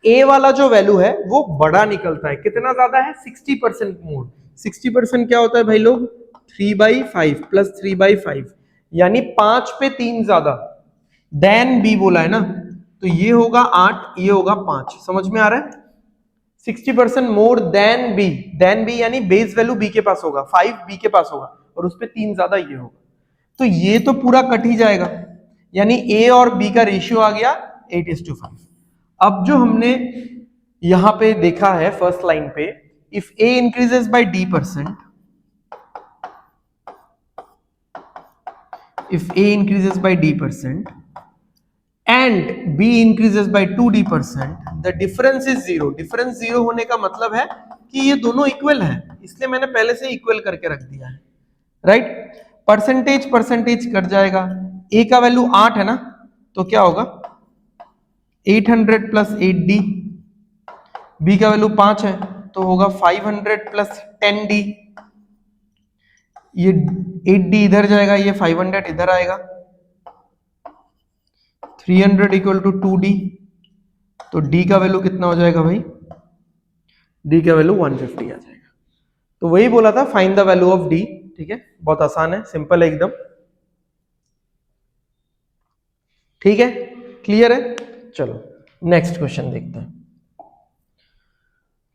a वाला जो वैल्यू है वो बड़ा निकलता है। कितना ज्यादा है, 60% मोर। 60% क्या होता है भाई लोग, 3/5 प्लस 3/5, यानी 5 पे 3 ज्यादा देन b बोला है ना, तो ये होगा 8, ये होगा 5। समझ में आ रहा है, 60% मोर देन बी यानी बेस वैल्यू बी के पास होगा, 5 बी के पास होगा और उस पे 3 ज्यादा ये होगा, तो ये तो पूरा कट ही जाएगा, यानी ए और बी का रेशियो आ गया 8:5। अब जो हमने यहां पे देखा है फर्स्ट लाइन पे, if A increases by d%, if A increases by d% and b increases by 2d%, the difference is 0। Difference 0 होने का मतलब है कि ये दोनों इक्वल हैं, इसलिए मैंने पहले से इक्वल करके रख दिया है, राइट। परसेंटेज परसेंटेज कट जाएगा, a का वैल्यू 8 है ना, तो क्या होगा 800 प्लस 8d, b का वैल्यू 5 है तो होगा 500 प्लस 10d, ये 8d इधर जाएगा, ये 500 इधर आएगा, 300 इक्वल टू 2d, तो d का वैल्यू कितना हो जाएगा भाई, d का वैल्यू 150 आ जाएगा। तो वही बोला था, find the value of d। ठीक है, बहुत आसान है, सिंपल है एकदम। ठीक है, क्लियर है, चलो नेक्स्ट क्वेश्चन देखते हैं।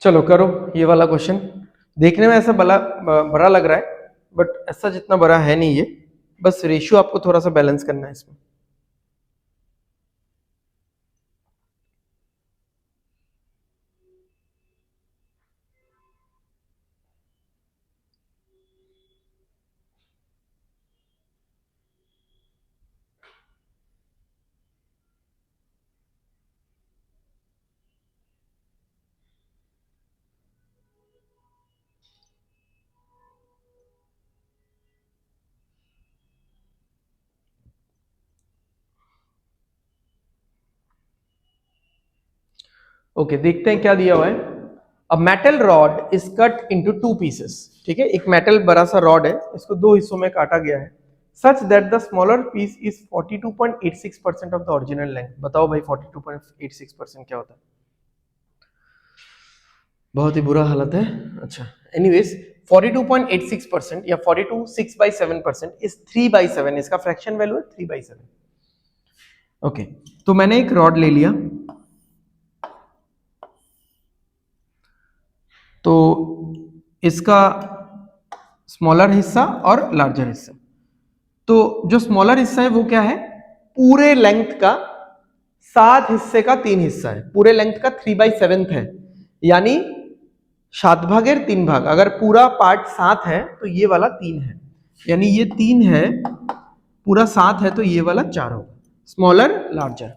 चलो करो ये वाला क्वेश्चन, देखने में ऐसा बड़ा लग रहा है बट ऐसा जितना बड़ा है नहीं ये, बस रेशियो आपको थोड़ा सा बैलेंस करना है इसमें। ओके, देखते हैं क्या दिया हुआ है। A metal rod is cut into 2 pieces. ठीक है, एक मेटल बड़ा सा रॉड है, इसको 2 हिस्सों में काटा गया है, such that the smaller piece is 42.86% of the original length. बताओ भाई 42.86% क्या होता है। बहुत ही बुरा हालत है। अच्छा, एनीवेज 42.86% या 42 6/7% इज 3/7, इसका फ्रैक्शन वैल्यू है 3/7। ओके, तो मैंने एक रॉड ले लिया, तो इसका स्मॉलर हिस्सा और लार्जर हिस्सा। तो जो स्मॉलर हिस्सा है वो क्या है, पूरे लेंथ का 7 हिस्से का 3 हिस्सा है, पूरे लेंथ का 3/7 है, यानी 7 भागेर 3 भाग। अगर पूरा पार्ट 7 है तो ये वाला 3 है, यानी ये 3 है, पूरा 7 है तो ये वाला 4 होगा, smaller larger.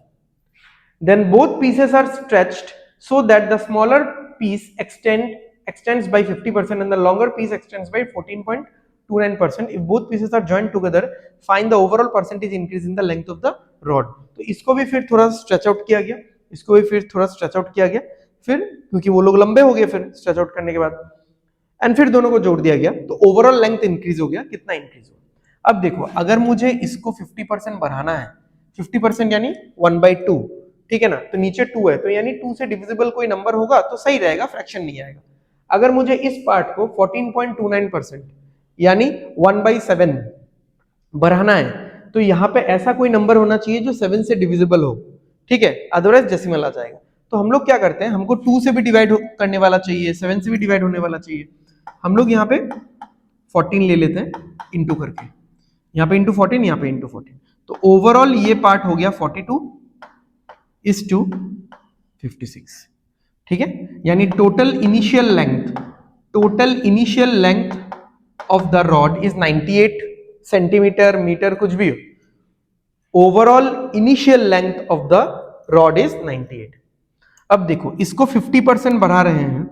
Then both pieces are stretched so that the smaller piece extends by 50% and the longer piece extends by 14.29%. If both pieces are joined together, find the overall percentage increase in the length of the rod. तो इसको भी फिर थोड़ा stretch out किया गया, इसको भी फिर थोड़ा स्ट्रेच आउट किया गया, फिर क्योंकि वो लोग लंबे हो गए फिर स्ट्रेच आउट करने के बाद, एंड फिर दोनों को जोड़ दिया गया, तो ओवरऑल लेंथ इंक्रीज हो गया। कितना इंक्रीज हुआ? अब देखो, अगर मुझे इसको 50% बढ़ाना है, 50% यानी 1/2, ठीक है ना, तो नीचे 2 है, तो यानी 2 से डिविजिबल कोई नंबर होगा तो सही रहेगा, फ्रैक्शन नहीं आएगा। अगर मुझे इस पार्ट को 14.29% यानी 1/7 बढ़ाना है, तो यहाँ पे ऐसा कोई नंबर होना चाहिए जो 7 से डिविजिबल हो, ठीक है, अदरवाइज डेसिमल आ जाएगा। तो हम लोग क्या करते हैं, हमको 2 से भी डिवाइड करने वाला चाहिए, 7 से भी डिवाइड होने वाला चाहिए, हम लोग यहाँ पे 14 ले लेते हैं इंटू करके, यहाँ पे इंटू 14, यहाँ पे इंटू 14, तो ओवरऑल ये पार्ट हो गया 42 इज टू 56, ठीक है, यानी total initial length of the rod is 98 centimetre, metre, कुछ भी हो, overall initial length of the rod is 98। अब देखो, इसको 50% बढ़ा रहे हैं,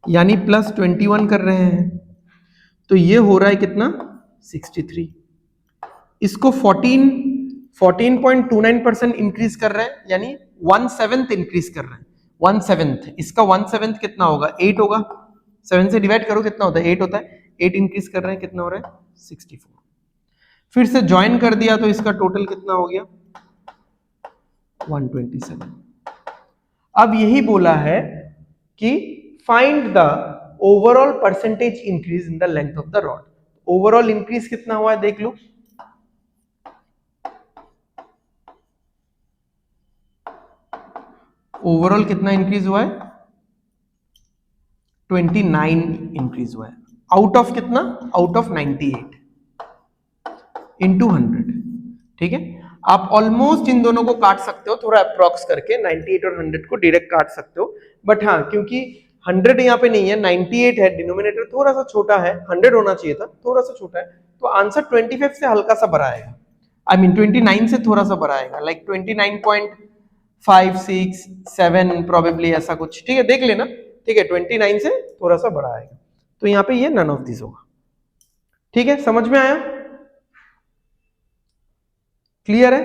यानी प्लस 21 कर रहे हैं, तो ये हो रहा है कितना, 63। इसको 14.29% इंक्रीज कर रहे हैं, यानी 1/7 इंक्रीज कर रहे हैं, 1/7, इसका 1/7 कितना होगा, 8 होगा, 7 से डिवाइड करो कितना होता है, 8 होता है, 8 इंक्रीज कर रहे हैं, कितना हो रहा है, 64। फिर से ज्वाइन कर दिया तो इसका टोटल कितना हो गया, 127। अब यही बोला है कि find the overall percentage increase in the length of the rod. Overall increase कितना हुआ है देख लो, ओवरऑल कितना इंक्रीज हुआ है, 29 इंक्रीज हुआ है, आउट ऑफ कितना, आउट ऑफ 98 इंटू 100, ठीक है। आप ऑलमोस्ट इन दोनों को काट सकते हो थोड़ा अप्रॉक्स करके, 98 और 100 को डायरेक्ट काट सकते हो, बट हाँ, क्योंकि 100 यहाँ पे नहीं है, 98 है, डिनोमिनेटर थोड़ा सा छोटा है, 100 होना चाहिए था, थोड़ा सा छोटा है, तो आंसर 25 से हल्का सा बड़ा आएगा, आई मीन 29 से थोड़ा सा बड़ा आएगा, लाइक 29.56 प्रोबेबली, ऐसा कुछ, ठीक है, देख लेना, ठीक है, 29 से थोड़ा सा बड़ा आएगा, तो यहाँ पे ये नन ऑफ दिस होगा, ठीक है, समझ में आया, क्लियर है,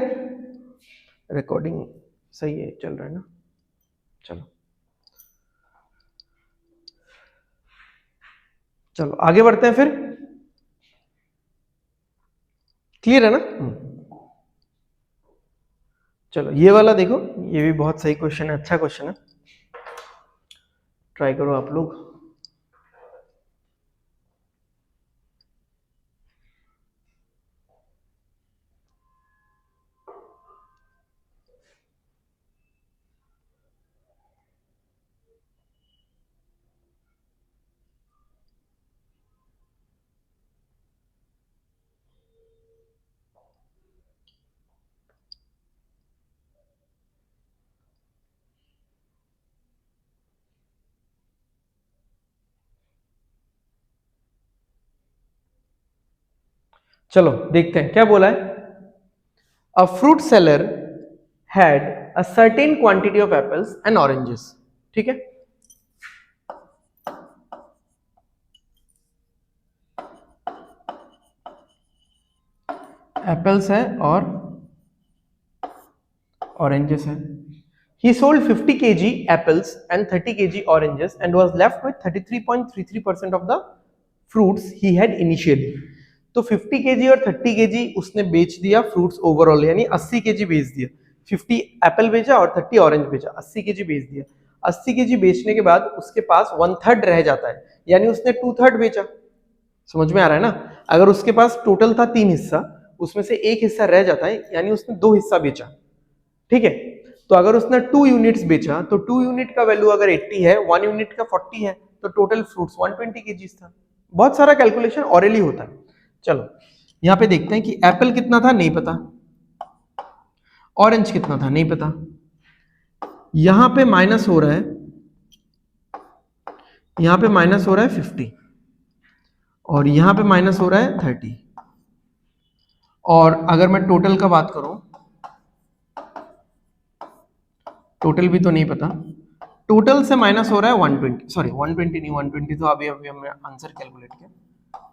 रिकॉर्डिंग सही है, चल रहा है ना, चलो चलो आगे बढ़ते हैं फिर, क्लियर है ना। चलो ये वाला देखो, ये भी बहुत सही क्वेश्चन है, अच्छा क्वेश्चन है, ट्राई करो आप लोग। चलो देखते हैं क्या बोला है। A fruit seller had a certain quantity of apples and oranges, ठीक है, एप्पल्स है और ऑरेंजेस है। He sold 50 kg apples and 30 kg oranges and was left with 33.33% of the fruits he had initially. तो 50 kg और 30 kg उसने बेच दिया फ्रूट्स ओवरऑल, यानी 80 kg बेच दिया, 50 एप्पल बेचा और 30 ऑरेंज बेचा, 80 kg बेच दिया। 80 केजी बेचने के बाद उसके पास 1/3 रह जाता है, यानी उसने 2/3 बेचा। समझ में आ रहा है ना? अगर उसके पास टोटल था 3 हिस्सा, उसमें से एक हिस्सा रह जाता है, यानी उसने 2 हिस्सा बेचा। ठीक है, तो अगर उसने 2 यूनिट्स बेचा तो 2 यूनिट का वैल्यू अगर 80 है, 1 यूनिट का 40 है, तो टोटल फ्रूट्स 120 केजीज था। बहुत सारा कैलकुलेशन ऑरली होता है। चलो यहां पे देखते हैं कि एप्पल कितना था, नहीं पता, ऑरेंज कितना था, नहीं पता, यहां पे माइनस हो रहा है, यहां पे माइनस हो रहा है 50 और यहां पे माइनस हो रहा है 30। और अगर मैं टोटल का बात करूं, टोटल भी तो नहीं पता, टोटल से माइनस हो रहा है 120, सॉरी 120 नहीं, 120 तो अभी अभी हमने आंसर कैलकुलेट किया,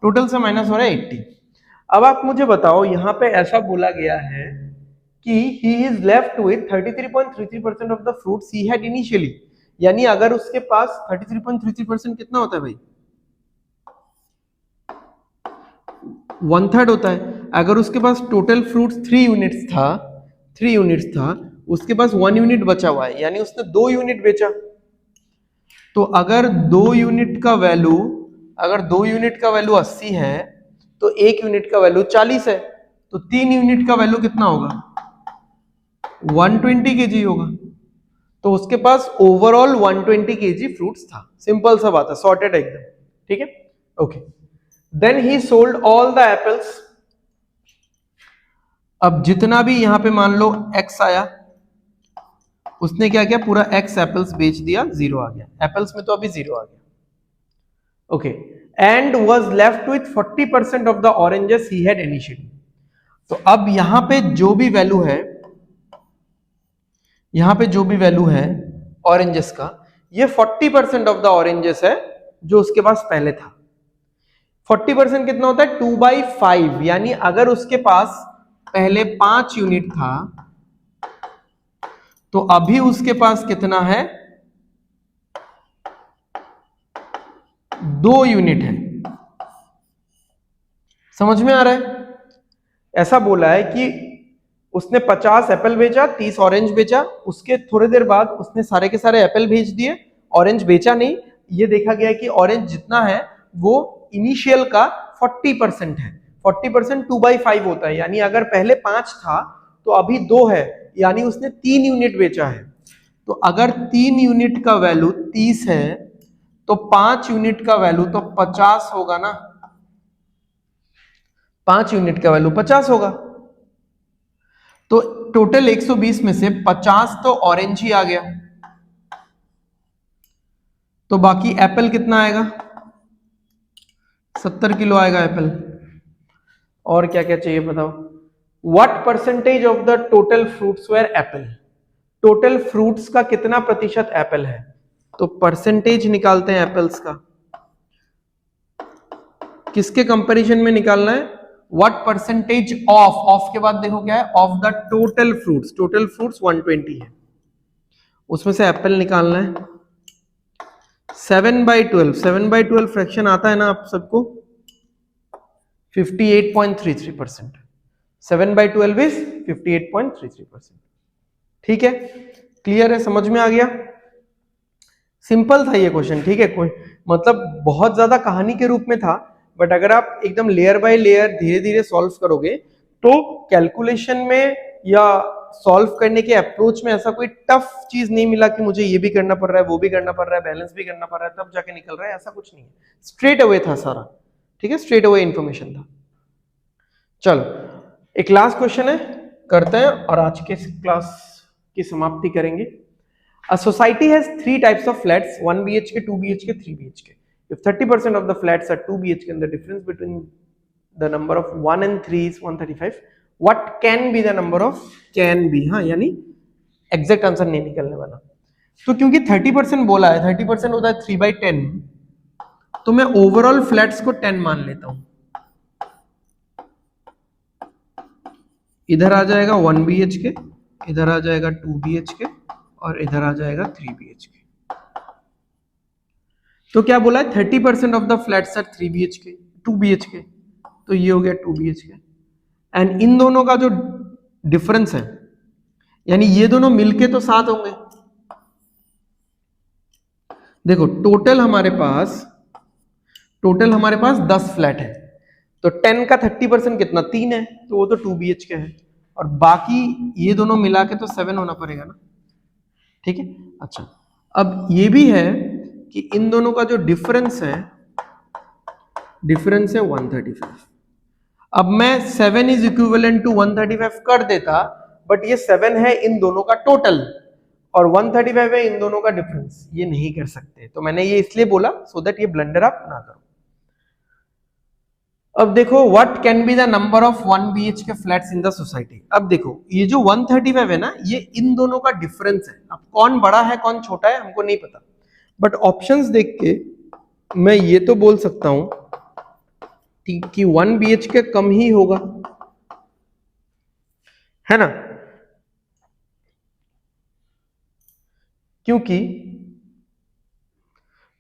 टोटल से माइनस हो रहा है 80। अब आप मुझे बताओ, यहां पे ऐसा बोला गया है कि he is left with 33.33% of the fruits he had initially, यानी अगर उसके पास 33.33% कितना होता है भाई, 1/3 होता है। अगर उसके पास टोटल फ्रूट्स 3 यूनिट्स था, 3 यूनिट्स था, उसके पास 1 यूनिट बचा हुआ है, यानी उसने 2 यूनिट बेचा। तो अगर 2 यूनिट का वैल्यू, अगर 2 यूनिट का वैल्यू 80 है तो 1 यूनिट का वैल्यू 40 है, तो 3 यूनिट का वैल्यू कितना होगा, 120 केजी होगा। तो उसके पास ओवरऑल 120 केजी फ्रूट्स था। सिंपल सा बात है, सॉर्टेड एकदम। ठीक है, okay. Then he sold all the apples. अब जितना भी यहां पे मान लो x आया, उसने क्या किया, पूरा x एप्पल्स बेच दिया, 0 आ गया, एप्पल्स में तो अभी 0 आ गया। Okay, and was left with 40% of the oranges he had initially. तो अब यहां पे जो भी वैल्यू है, यहां पे जो भी वैल्यू है ऑरेंजेस का, ये 40% ऑफ द ऑरेंजेस है जो उसके पास पहले था। 40% कितना होता है, 2/5, यानी अगर उसके पास पहले 5 यूनिट था तो अभी उसके पास कितना है, 2 यूनिट है। समझ में आ रहा है? ऐसा बोला है कि उसने 50 एप्पल बेचा, 30 ऑरेंज बेचा, उसके थोड़ी देर बाद उसने सारे के सारे एप्पल भेज दिए, ऑरेंज बेचा नहीं। ये देखा गया कि ऑरेंज जितना है वो इनिशियल का 40% है। 40% 2/5 होता है, यानी अगर पहले 5 था तो अभी 2 है, यानी उसने 3 यूनिट बेचा है। तो अगर 3 यूनिट का वैल्यू 30 है तो 5 यूनिट का वैल्यू तो 50 होगा ना, 5 यूनिट का वैल्यू 50 होगा। तो टोटल 120 में से 50 तो ऑरेंज ही आ गया, तो बाकी एप्पल कितना आएगा, 70 किलो आएगा एप्पल। और क्या क्या चाहिए बताओ, what percentage of the total fruits were apple, total fruits का कितना प्रतिशत एप्पल है, तो परसेंटेज निकालते हैं एप्पल्स का। किसके कंपैरिजन में निकालना है, व्हाट परसेंटेज ऑफ के बाद देखो क्या है, of the total fruits, total fruits 120 है, उसमें से एप्पल निकालना है। 7/12, 7/12 फ्रैक्शन आता है ना आप सबको, 58.33%। 7/12 इज 58.33%। ठीक है, क्लियर है, समझ में आ गया? सिंपल था ये क्वेश्चन। ठीक है, कोई मतलब बहुत ज्यादा कहानी के रूप में था, बट अगर आप एकदम लेयर बाय लेयर धीरे धीरे सॉल्व करोगे तो कैलकुलेशन में या सॉल्व करने के अप्रोच में ऐसा कोई टफ चीज नहीं मिला कि मुझे ये भी करना पड़ रहा है, वो भी करना पड़ रहा है, बैलेंस भी करना पड़ रहा है तब जाके निकल रहा है, ऐसा कुछ नहीं है, स्ट्रेट अवे था सारा। ठीक है, स्ट्रेट अवे इंफॉर्मेशन था। चलो एक लास्ट क्वेश्चन है, करते हैं और आज के क्लास की समाप्ति करेंगे। A society has 3 types of flats, 1 BHK, 2 BHK, 3 BHK. If 30% of the flats are 2 BHK and the difference between the number of 1 and 3 is 135, what can be the number of can be? हाँ, यानी exact answer नहीं निकलने वाला। तो क्योंकि 30% बोला है, 30% होता है 3/10, तो मैं ओवरऑल फ्लैट्स को 10 मान लेता हूं। इधर आ जाएगा 1 BHK, इधर आ जाएगा 2 BHK और इधर आ जाएगा 3 BHK। तो क्या बोला है, 30% of the flats are 3 BHK, 2 BHK, तो ये हो गया 2 BHK। एंड इन दोनों का जो डिफरेंस है, यानी ये दोनों मिलके तो 7 होंगे, देखो टोटल हमारे पास 10 फ्लैट है, तो 10 का 30% कितना 3 है, तो वो तो 2 BHK है, और बाकी ये दोनों मिला के तो 7 होना पड़ेगा ना, ठीक है। अच्छा, अब ये भी है कि इन दोनों का जो डिफरेंस है 135। अब मैं 7 इज इक्विवेलेंट टू 135 कर देता, बट ये 7 है इन दोनों का टोटल और 135 है इन दोनों का डिफरेंस, ये नहीं कर सकते, तो मैंने ये इसलिए बोला सो दैट ये ब्लंडर आप ना करो। अब देखो what can be the number of 1 BHK flats in the society. अब देखो ये जो 135 है ना, ये इन दोनों का डिफरेंस है। अब कौन बड़ा है कौन छोटा है हमको नहीं पता, बट ऑप्शंस देख के मैं ये तो बोल सकता हूं कि 1 BHK कम ही होगा, है ना, क्योंकि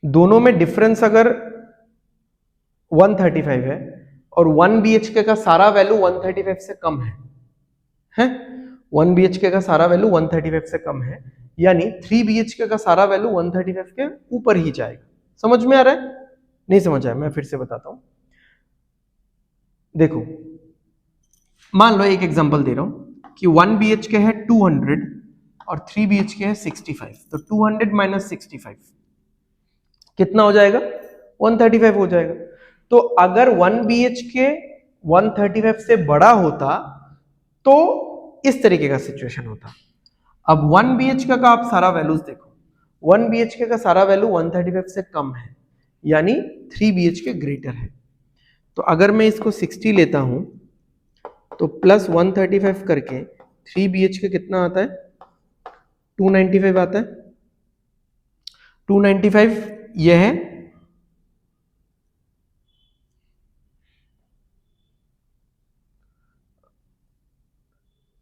दोनों में डिफरेंस अगर 135 है और 1 BHK का सारा वैल्यू 135 से कम है 1 BHK का सारा वैल्यू 135 से कम है, यानी 3 BHK का सारा वैल्यू 135 के ऊपर ही जाएगा। समझ में आ रहा है? नहीं समझ आया, मैं फिर से बताता हूं। देखो मान लो एक एग्जांपल दे रहा हूं कि 1 BHK है 200 और 3 BHK है 65, तो 200 माइनस 65 कितना हो जाएगा 135 हो जाएगा। तो अगर 1 BHK 135 से बड़ा होता तो इस तरीके का सिचुएशन होता। अब 1 BHK का आप सारा वैल्यूज देखो, 1 BHK का सारा वैल्यू 135 से कम है, यानी 3 BHK ग्रेटर है। तो अगर मैं इसको 60 लेता हूं तो प्लस 135 करके 3 BHK कितना आता है 295 आता है। 295 यह है,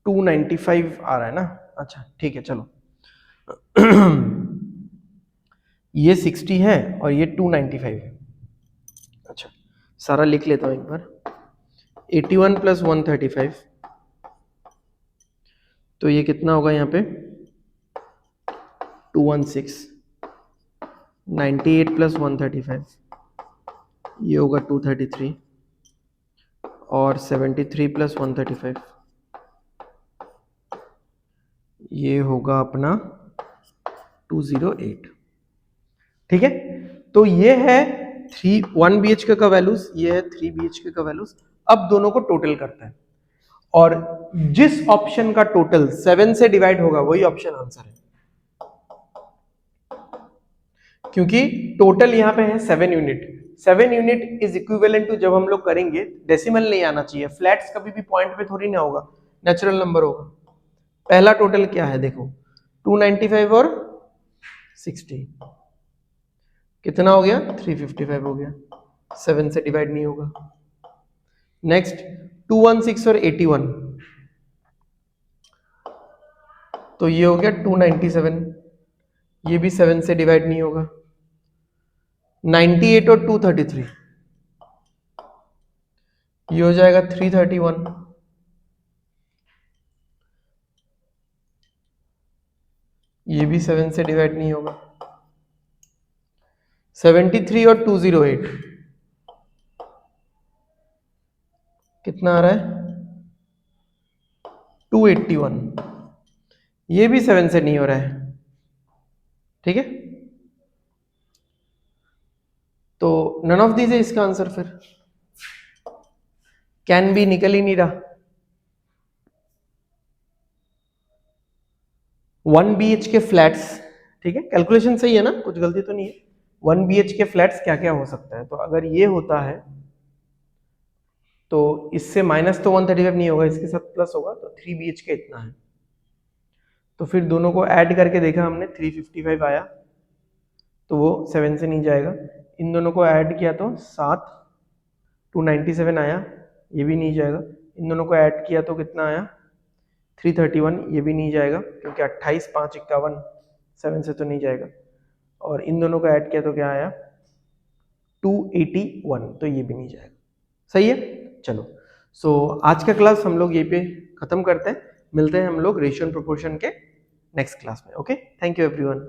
$295 आ रहा है ना। अच्छा ठीक है चलो ये 60 है और ये 295 है। अच्छा सारा लिख लेता हूं एक बार, 81 प्लस 135, तो ये कितना होगा यहाँ पे 216, 98 प्लस 135 ये होगा 233 और 73 प्लस 135 ये होगा अपना 208। ठीक है, तो ये है 1 BHK का वैल्यूज, ये है 3 BHK का वैल्यूज। अब दोनों को टोटल करता है और जिस ऑप्शन का टोटल 7 से डिवाइड होगा वही ऑप्शन आंसर है, क्योंकि टोटल यहां पे है 7 unit. 7 unit is equivalent to, जब हम लोग करेंगे डेसिमल नहीं आना चाहिए, फ्लैट्स कभी भी पॉइंट पे थोड़ी ना होगा, नेचुरल नंबर होगा। पहला टोटल क्या है देखो 295 और 60 कितना हो गया 355 हो गया, 7 से डिवाइड नहीं होगा। नेक्स्ट 216 और 81 तो ये हो गया 297, ये भी 7 से डिवाइड नहीं होगा। 98 और 233 ये हो जाएगा 331, ये भी 7 से डिवाइड नहीं होगा। 73 और 208 कितना आ रहा है 281, ये भी 7 से नहीं हो रहा है। ठीक है, तो नन ऑफ दीज है इसका आंसर, फिर कैन बी निकल ही नहीं रहा। 1 BHK फ्लैट्स, ठीक है कैलकुलेशन सही है ना, कुछ गलती तो नहीं है। 1 BHK फ्लैट्स क्या क्या हो सकता है, तो अगर ये होता है तो इससे माइनस तो 135 नहीं होगा, इसके साथ प्लस होगा, तो 3 BHK इतना है। तो फिर दोनों को ऐड करके देखा हमने 355 आया, तो वो 7 से नहीं जाएगा। इन दोनों को ऐड किया तो 7, 297 आया, ये भी नहीं जाएगा। इन दोनों को ऐड किया तो कितना आया 331, ये भी नहीं जाएगा क्योंकि 28 5 51 7 से तो नहीं जाएगा। और इन दोनों को ऐड किया तो क्या आया 281, तो ये भी नहीं जाएगा। सही है, चलो सो आज का क्लास हम लोग यहीं पे खत्म करते हैं, मिलते हैं हम लोग रेशियो एंड प्रोपोर्शन के नेक्स्ट क्लास में। Okay, thank you everyone.